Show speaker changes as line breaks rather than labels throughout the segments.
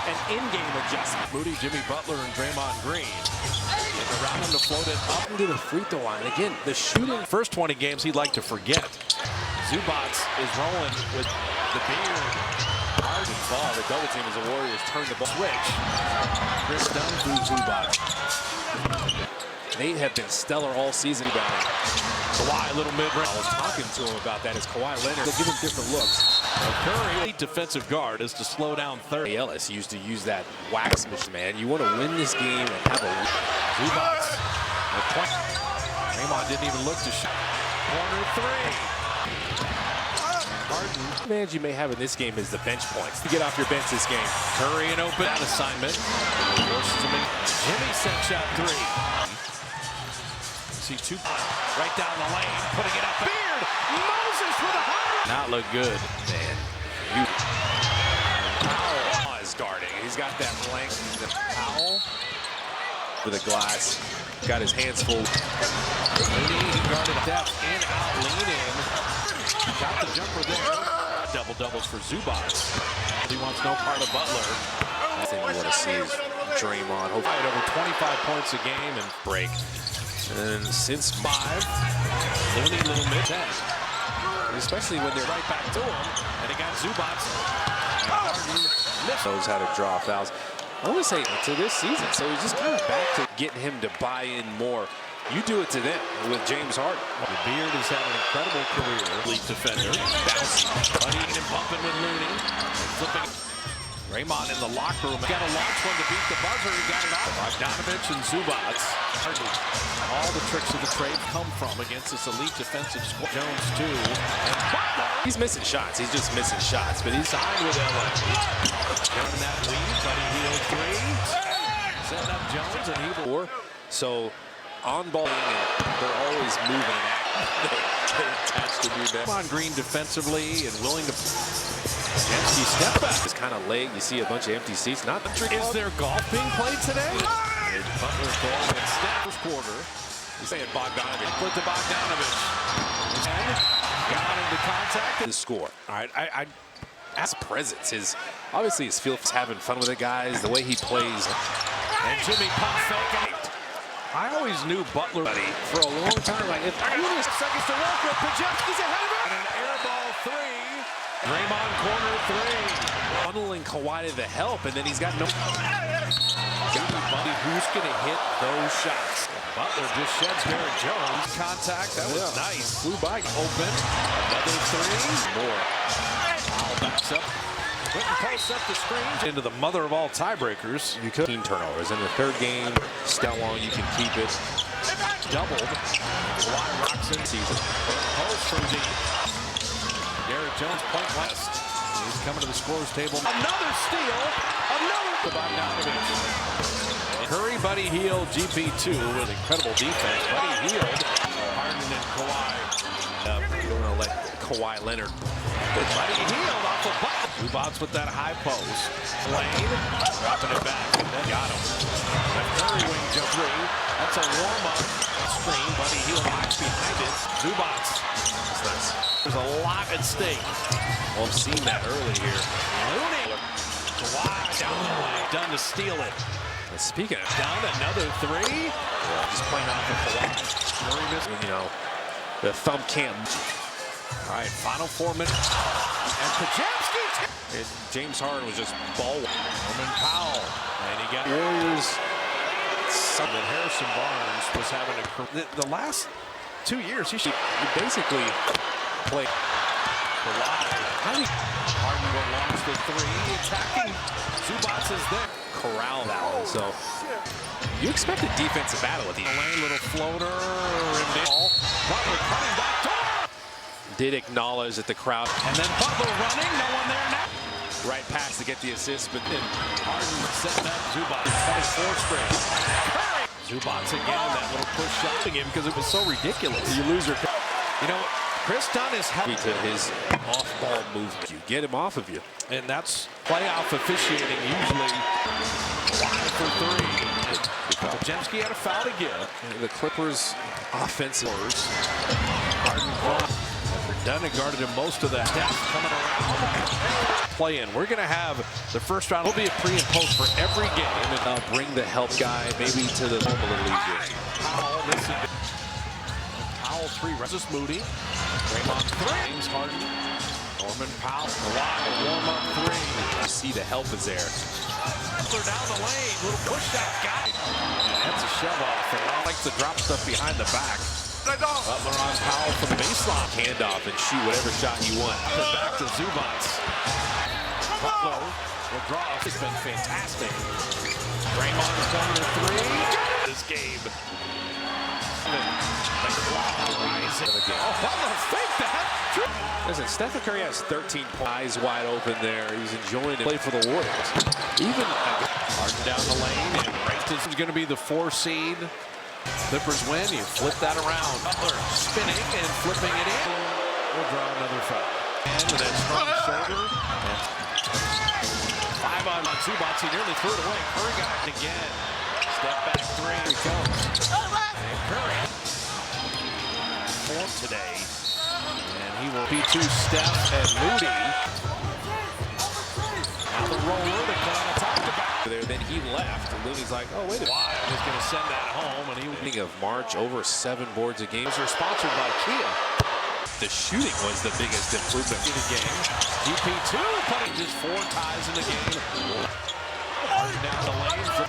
an in-game adjustment.
Moody, Jimmy Butler, and Draymond Green. And around him to float it up
Into the free throw line. Again, the shooting.
first 20 games he'd like to forget. Zubac is rolling with the beard.
Harden ball. The double team as the Warriors turn the ball.
Switch. Chris Dunn through Zubac.
They have been stellar all season.
Kawhi, little mid-range.
I was talking to him about that as Kawhi Leonard. They'll give him different looks.
Curry, defensive guard, is to slow down third.
Ellis used to use that wax machine, man. You want to win this game and have a
Zubac. Draymond didn't even look to shoot. Corner three. Harden.
The advantage you may have in this game is the bench points. To get off your bench this game.
Curry an open assignment. Forces him in. Jimmy set shot three. See two right down the lane, putting it up. Beard. Moses with a hot.
Not look good, man. Powell is guarding. He's got that length. Powell with a glass. Got his hands full.
Moody, he guarded depth in, out, lean in. Got the jumper there. Double doubles for Zubac. He wants no part of Butler.
I think we want to see is Draymond. Hopefully
Over 25 points a game and
break. And since 5,
Looney little mid-10.
especially when they're
Right back to him. And he got Zubac. And Harden missed.
knows how to draw fouls. I want to say to this season, so he's just kind of back to getting him to buy in more. You do it to them with James Harden.
The Beard has had an incredible career. Elite defender. Bouncing, buddying and bumping with Looney. Flipping. Draymond in the locker room. Got a launch one to beat the buzzer. He got it off. Bogdanovich and Zubac. All the tricks of the trade come from against this elite defensive squad. Jones too. And Butler.
He's missing shots. He's just missing shots, but he's
Signed with LA. Jones that lead. Buddy Hield three. Setting up Jones and he will.
so on ball, and they're always moving. They attach to do that.
On Green defensively and willing to. Jemski step back.
It's kind of late. You see a bunch of empty seats. Not the trick.
Is there golf being played today? And Butler going instead first quarter. He's saying Bogdanovich. Put to Bogdanovich. And got into contact.
The score. All right, as presence, obviously his feel having fun with the guys, the way he plays.
And Jimmy pump fake. I always knew Butler
For a long time, like if I was
seconds to work with. Pajemski's ahead of him. And an air ball three. Draymond corner three.
funneling Kawhi to the help, and then he's got no.
Buddy, who's going to hit those shots? Butler just sheds Derrick Jones. Contact, that was nice. Flew by, open. Another three. More. Foul backs up. Quentin posts up the screen. Into the mother of all tiebreakers.
You could 15 turnovers in the third game. Still long, you can keep it.
Doubled. Kawhi rocks in season. Post from deep. Derrick Jones, point west. He's coming to the scorer's table. Another steal. Another. Bogdanovich. Curry, Buddy Hield, GP2 with incredible defense. Buddy Hield. Harden and Kawhi.
You don't want to let Kawhi Leonard.
Buddy Hield off of Butler. Zubac with that high post. Lane. Dropping it back. And then got him. The Curry wing jump three. That's a warm-up screen. Buddy Hield hides behind it. Zubac.
That's nice.
There's a lot at stake.
Well, I've seen that early here.
Looney. Kawhi down the lane. Done to steal it.
And speaking of
Down another three.
just playing off of Kawhi,
Curry missed.
you know, the thumb cam.
All right, final 4 minutes. And Pajemski.
James Harden was just ball.
Norman Powell. And he got
Warriors.
that Harrison Barnes was having a career. The last 2 years, he should.
You basically play.
Harden will launch the three. Attacking. Zubac is there.
Corral that one. So you expect a defensive battle at the end.
Lane, little floater. Butler coming back door.
Did acknowledge that the crowd.
And then Butler running. No one there now.
Right pass to get the assist, but then
Harden setting up Zubac. That is 4 straight. Zubac again. That little push shot him because it was so ridiculous.
you lose your.
You know, Chris Dunn is happy
To his off-ball movement. You get him off of you.
and that's playoff officiating usually. 5 for 3. Pajemski had a foul to give.
The Clippers offensive.
Harden Dunn guarded him most of that. Steph coming around. Play in. We're going to have the first round. Will be a pre and post for every game.
And bring the help guy maybe to the home a little easier.
Powell missing. Powell 3. Resist Moody. Draymond 3. James Harden. Norman Powell. Warm-up 3.
You see the help is there.
Butler down the lane. Little push shot. Got it. And that's a shove off. And I like to drop stuff behind the back. Butler on Powell from the baseline.
Handoff and shoot whatever shot you want.
Back to Zubac. Butler will draw. It's been fantastic. Draymond corner 3. This game. The clock rising. Oh, Butler faked that.
Listen, Stephen Curry has 13 points. Eyes wide open there. He's enjoying it. Play for the Warriors. Even
Harden down the lane. And right is going to be the 4 seed. Clippers win. You flip that around. Butler spinning and flipping it in. We'll draw another foul. And with that strong shoulder. 5 on Zubac. He nearly threw it away. Curry got it again. Step back 3. Here he comes. And Curry. Form today. And he will be to Steph and Moody. Now the roller that Connor talked about.
then he left. And Looney's like, oh, wait a minute.
Wild is going to send that home. And he
Beginning of March, over 7 boards a game.
Those are sponsored by Kia.
The shooting was the biggest improvement
In the game. GP2 putting just 4 ties in the game. Down the lane.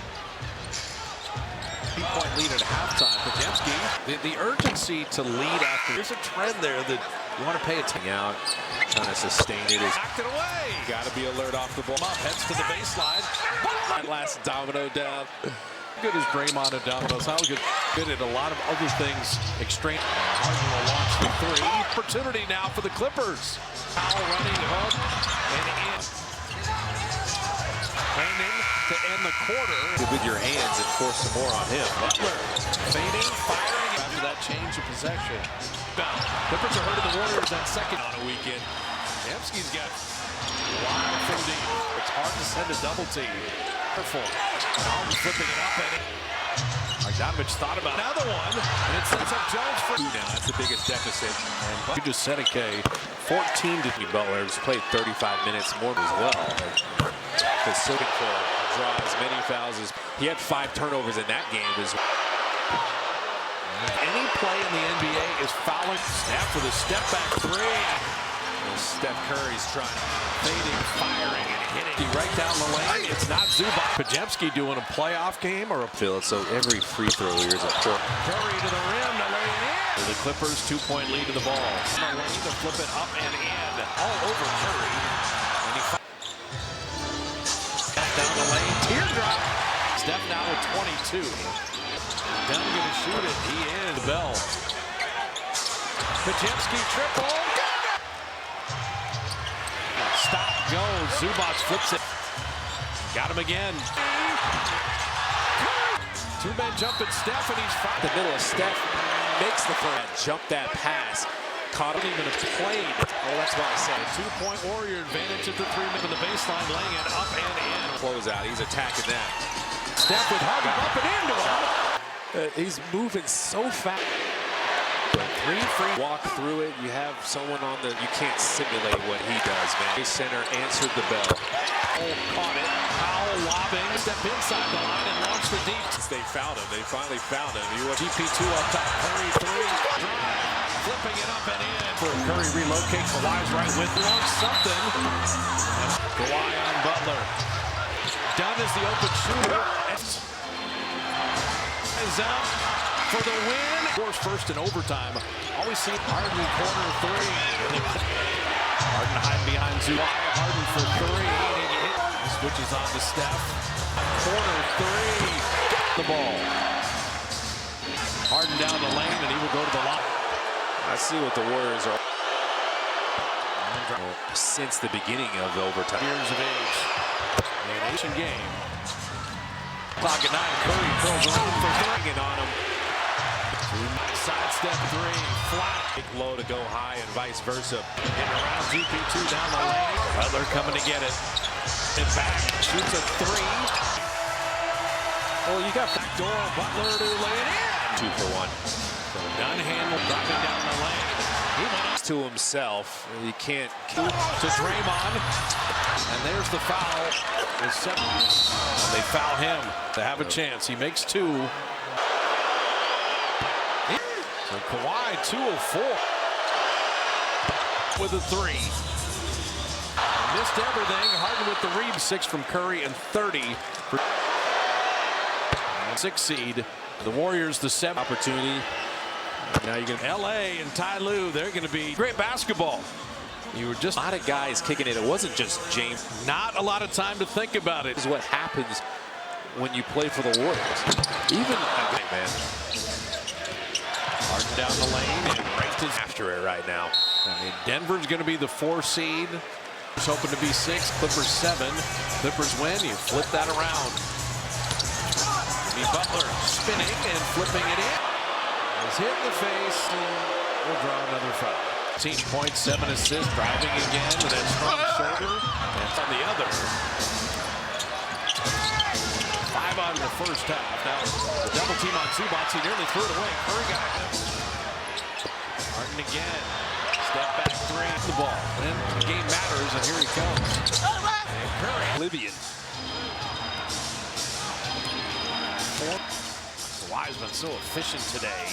3-point lead at halftime. Podziemski, the urgency to lead after. There's a trend there that you want to pay attention.
out, trying to sustain it.
Knocked it away.
Got to be alert off the ball.
Up, heads to the baseline.
That last domino down.
Good as Draymond and Domino's. How good at a lot of other things. Extreme. Harden will launch the 3. Opportunity now for the Clippers. Powell running hook and in. Landing to end the quarter.
With your hands and force some more on him.
Butler fading, firing after that change of possession. Clippers are hurting the Warriors that second on a weekend. Podziemski's got wild from deep. It's hard to send a double team. Careful. Harden flipping it up and Bogdanovic thought about another one, and it sets up Jones for
Now that's the biggest deficit.
And you just said it, K. 14 to
Butler has played 35 minutes more as well. Facilitating for draw as many fouls as he had 5 turnovers in that game as well.
Any play in the NBA is fouling. Snap with a step back 3.
Steph Curry's trying,
Fading, firing, and hitting right down the lane. It's not Zubac. Podziemski doing a playoff game or a
fill it. So every free throw here is a point.
Curry to the rim to lay it in. The Clippers 2-point lead to the ball. The lane to flip it up and in. All over Curry. And he down the lane. Teardrop. Steph now with 22. Dunn gonna shoot it. He is. Bell. Podziemski triple. Stop, goes. Zubac flips it. Got him again. 2-man jump at Steph, and he's
The middle of Steph makes the first. Jump that pass. Caught him even played. Oh, that's why I said it.
2-point Warrior advantage at the 3-minute in the baseline, laying it up and in.
Close out. He's attacking that.
Steph with Harden up and into it.
He's moving so fast.
3 free.
Walk through it. You have someone on the. You can't simulate what he does, man. His center answered the bell.
Caught it. Powell lobbing. Step inside the line and launch the deep.
They found him. They finally found him.
GP2 up top. Curry 3. Flipping it up and in. For Curry relocates. Kawhi's right with launch something. Kawhi on Butler. Dunn is the open shooter. Is out for the win. Scores first in overtime. Always see Harden corner 3. Harden hiding behind Zubac. Harden for 3. He switches on to Steph. Corner 3. The ball. Harden down the lane, and he will go to the line.
I see what the Warriors are. Since the beginning of the overtime.
Years of age. An Asian game. Clock at 9. Curry curls around for three on him. Side step 3. Flat.
Big low to go high and vice versa.
And around GP2 down the lane. Butler coming to get it. And back. Shoots a 3.
Well, you got
Backdoor Butler to lay it in.
2 for 1.
Dunn handle driving down the lane. He went up.
to himself. He can't.
To Draymond. And there's the foul. And they foul him to have a chance. He makes two. So Kawhi 2 of 4 with a three. Missed everything. Harden with the read. 6 from Curry and 30 for 6 seed. The Warriors the 7th
Opportunity. Now you can.
LA and Ty Lue, they're going to be great basketball. You were just
A lot of guys kicking it. It wasn't just James.
not a lot of time to think about it.
This is what happens when you play for the Warriors. Even man.
Harden down the lane and right to
After it right now.
I mean, Denver's going to be the 4 seed. It's hoping to be 6. Clippers 7. Clippers win. You flip that around. Jimmy Butler spinning and flipping it in. He's hit in the face and will draw another foul. 18 points, 7 assists, driving again with that strong shoulder. And on the other. 5 out of the first half. Now the double team on Zubac. He nearly threw it away. Curry got it. Harden again. Step back 3. The ball. And the game matters, and here he comes. And Curry.
Oblivion.
Kawhi's been so efficient today.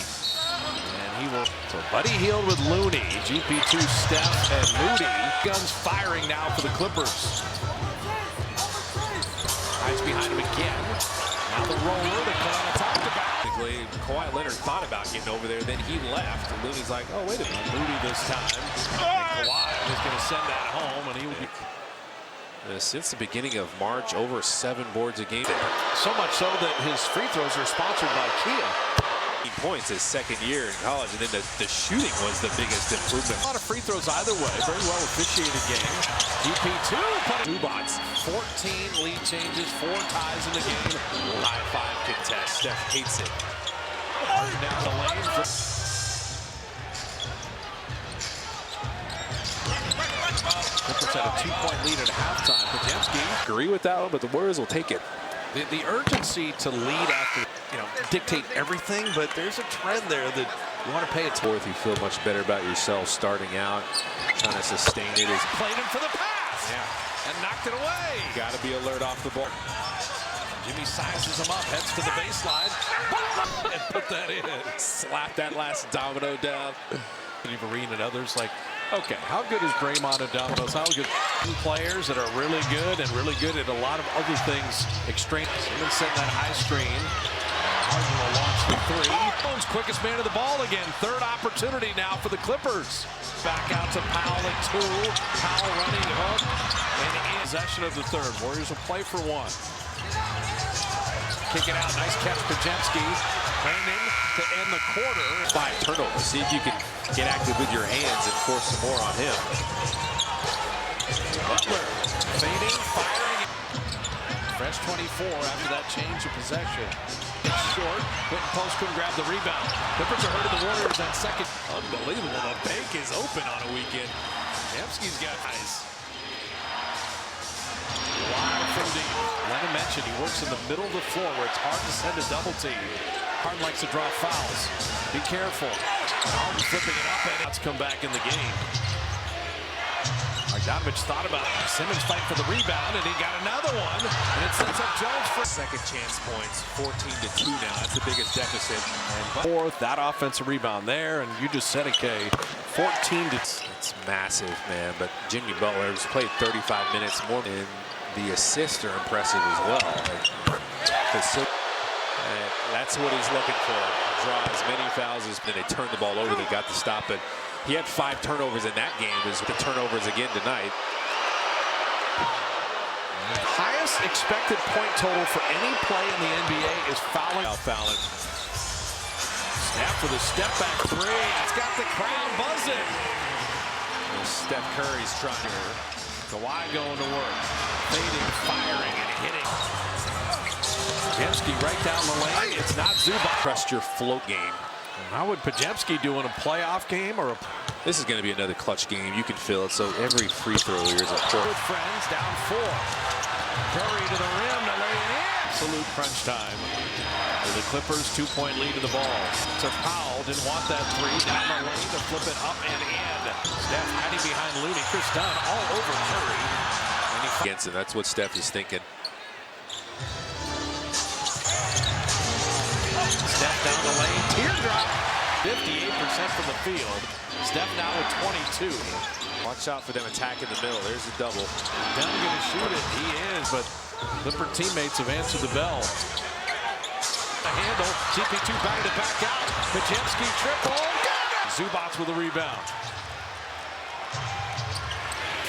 And he will. So Buddy Hield with Looney. GP2, Steph, and Moody. Guns firing now for the Clippers. Hides behind him again. Now the roller that Kawhi talked about.
Kawhi Leonard thought about getting over there, then he left. And Looney's like, oh, wait a minute.
Moody this time. And Kawhi was going to send that home, and he will be.
Since the beginning of March, over 7 boards a game.
So much so that his free throws are sponsored by Kia.
Points his second year in college, and then the shooting was the biggest improvement.
A lot of free throws either way. Very well officiated game. GP2
Zubac.
14 lead changes, 4 ties in the game.
High 5 contest. Steph hates it.
Down the lane. Clippers had a 2-point lead at halftime. Podziemski.
Agree with that one, but the Warriors will take it.
The urgency to lead after, dictate everything, but there's a trend there that you want to pay attention.
Fourth, you feel much better about yourself starting out, trying to sustain it.
Played him for the pass.
Yeah.
And knocked it away.
Got to be alert off the ball.
Jimmy sizes him up, heads to the baseline, and put that in.
Slap that last domino down.
Vereen and others like, okay, how good is Draymond and Domino's? How good players that are really good and really good at a lot of other things. Extreme. Simmons setting that high screen. Harden will launch the 3. Jones, quickest man of the ball again. Third opportunity now for the Clippers. Back out to Powell at 2. Powell running hook. And in possession of the third. Warriors will play for 1. Kick it out. Nice catch, Podziemski. Landing to end the quarter.
5 turnovers. See if you can get active with your hands and force some more on him.
Butler fading, firing. Fresh 24 after that change of possession. It's short. Quentin Post couldn't grab the rebound. Clippers are hurting the Warriors on second. Unbelievable. The bank is open on a weekend. Podziemski's got ice. Wild from deep. Lennon mentioned he works in the middle of the floor where it's hard to send a double team. Harden likes to draw fouls. Be careful. Harden flipping it up and it's come back in the game. Bogdanovich thought about it. Simmons fighting for the rebound and he got another one. And it sets up Jones for
second chance points. 14-2 now. That's the biggest deficit.
And fourth, that offensive rebound there. And you just said it, Kay. 14 to.
It's massive, man. But Jimmy Butler has played 35 minutes more. And the assists are impressive as well. That's what he's looking for. Draw as many fouls as they turn the ball over. They got to stop it. He had 5 turnovers in that game. Is the turnovers again tonight.
Highest expected point total for any play in the NBA is fouling.
Fouling.
Snap for the step back 3. It's got the crowd buzzing.
Steph Curry's trying here.
Kawhi going to work. Fading, firing, and hitting. Podziemski right down the lane. It's not Zubac.
Trust your float game.
How would Podziemski do in a playoff game or a...
This is going to be another clutch game. You can feel it. So every free throw here is a point.
Good friends down 4. Curry to the rim to lay it in. absolute crunch time. For the Clippers, 2-point lead to the ball. So Powell didn't want that three. Down the lane to flip it up and in. Steph hiding behind Looney. Chris Dunn all over Curry.
Against him. That's what Steph is thinking.
Steph down the lane. Teardrop. 58% from the field. Steph now with 22.
Watch out for them attacking the middle. There's a double.
Dunn going to shoot it. He is, but Clipper teammates have answered the bell. A handle. GP2 batted it back out. Podziemski triple. Zubac with a rebound.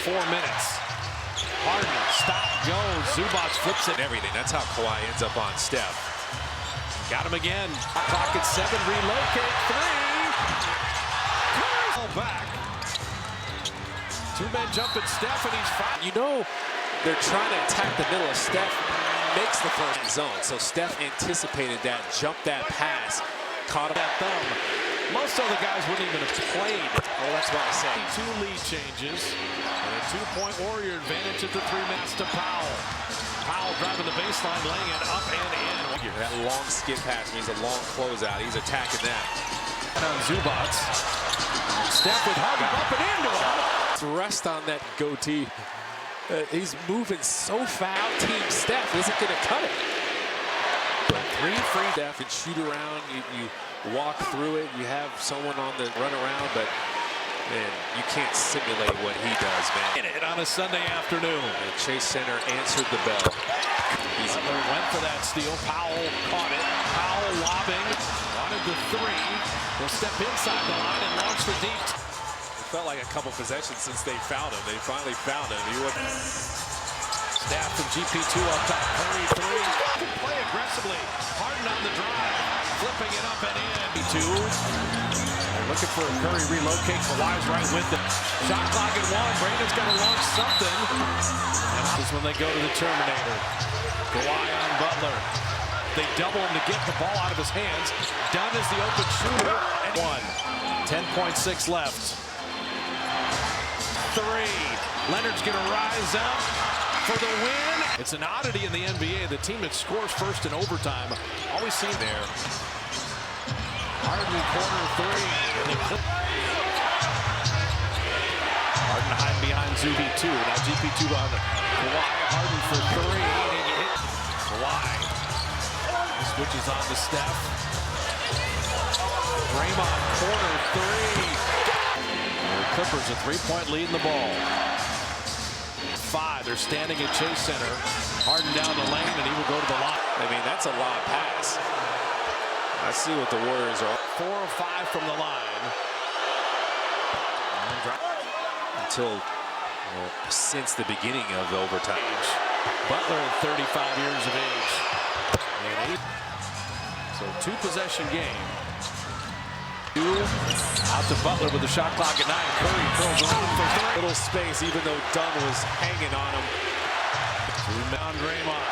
4 minutes. Harden, stop, go. Zubac flips it.
Everything. That's how Kawhi ends up on Steph.
Got him again. Clock at 7. Relocate. 3. Curry back. 2 men jumping Steph, and he's fine.
You know they're trying to attack the middle. Steph makes the first zone. So Steph anticipated that, jumped that pass, caught him.
That thumb. Most other guys wouldn't even have played.
Oh, that's why I say.
2 lead changes. And a 2-point Warrior advantage at the 3 minutes to Powell. Powell driving the baseline, laying it up and in.
That long skip pass means a long closeout. He's attacking that.
And on Zubac. Steph with Harden bumping into him.
Rest on that goatee. He's moving so fast. Team Steph isn't going to cut it. 3 free Steph and shoot around. You walk through it. You have someone on the run around, but man, you can't simulate what he does, man.
It on a Sunday afternoon.
And Chase Center answered the bell.
Butler went for that steal. Powell caught it. Powell lobbing. Wanted the 3. He'll step inside the line and launch the deep.
It felt like a couple possessions since they found him. They finally found him.
Steph and GP2 up top. Curry 3. Play aggressively. Harden on the drive. Flipping it up and in. 2. They're looking for a Curry relocate. Kawhi's right with them. Shot clock at 1. Brandon's got to launch something. And this is when they go to the Terminator. Kawhi on Butler. They double him to get the ball out of his hands. Dunn is the open shooter. And 10.6 left. 3. Leonard's going to rise up for the win. It's an oddity in the NBA. The team that scores first in overtime always seen there. Harden corner 3. Harden hiding behind Zuby 2. Now GP2 on Kawhi. Harden for 3. And you hit Kawhi. Switches on to Steph. Draymond corner 3. The Clippers a 3-point lead in the ball. 5. They're standing at Chase Center. Harden down the lane, and he will go to the line.
I mean, that's a long pass. I see what the Warriors are.
4 of 5 from the line.
Until since the beginning of the overtime.
Butler at 35 years of age. And 8. So 2-possession game. 2 out to Butler with the shot clock at 9. Curry throws around for 3.
Little space, even though Dunn was hanging on him.
Rebound Draymond.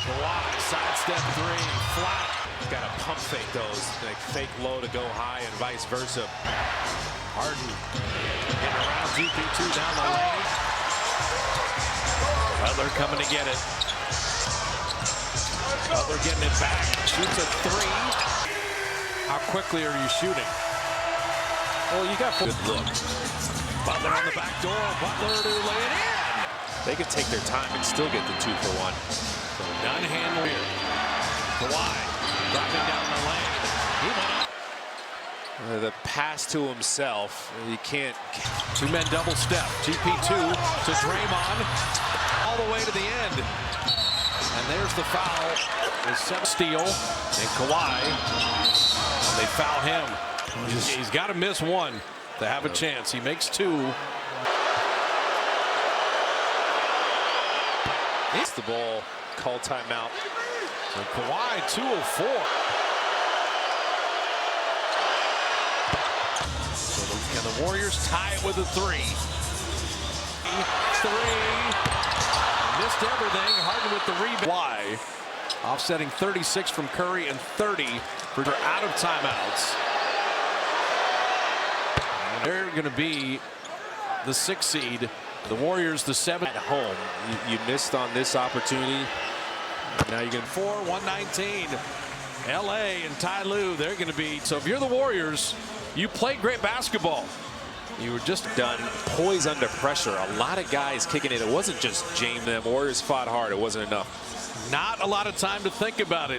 Kawhi, sidestep 3, flat.
Got to pump fake those, like fake low to go high and vice versa.
Harden getting around GP2 down the lane. Butler coming to get it. Butler getting it back. Shoots a 3. How quickly are you shooting?
Well, you got good look.
Butler on the back door. Butler to lay it in.
They can take their time and still get the 2 for 1.
So none handle here. Kawhi driving down the lane. He went up.
The pass to himself. You can't.
2 men double step. GP2 to Draymond. All the way to the end. And there's the foul. There's 7 steal. And Kawhi. And they foul him. He's got to miss 1 to have a chance. He makes 2.
It's the ball. Call timeout.
So Kawhi 2 of 4. So can the Warriors tie it with a 3? 3. Missed everything. Harden with the rebound. Why? Offsetting 36 from Curry and 30 for out of timeouts. And they're going to be the 6th seed. The Warriors the 7th.
At home, you missed on this opportunity.
Now you get 119. LA and Ty Lue, they're going to be. So if you're the Warriors, you play great basketball.
You were just done poised under pressure. A lot of guys kicking it. It wasn't just James. The Warriors fought hard. It wasn't enough.
Not a lot of time to think about it.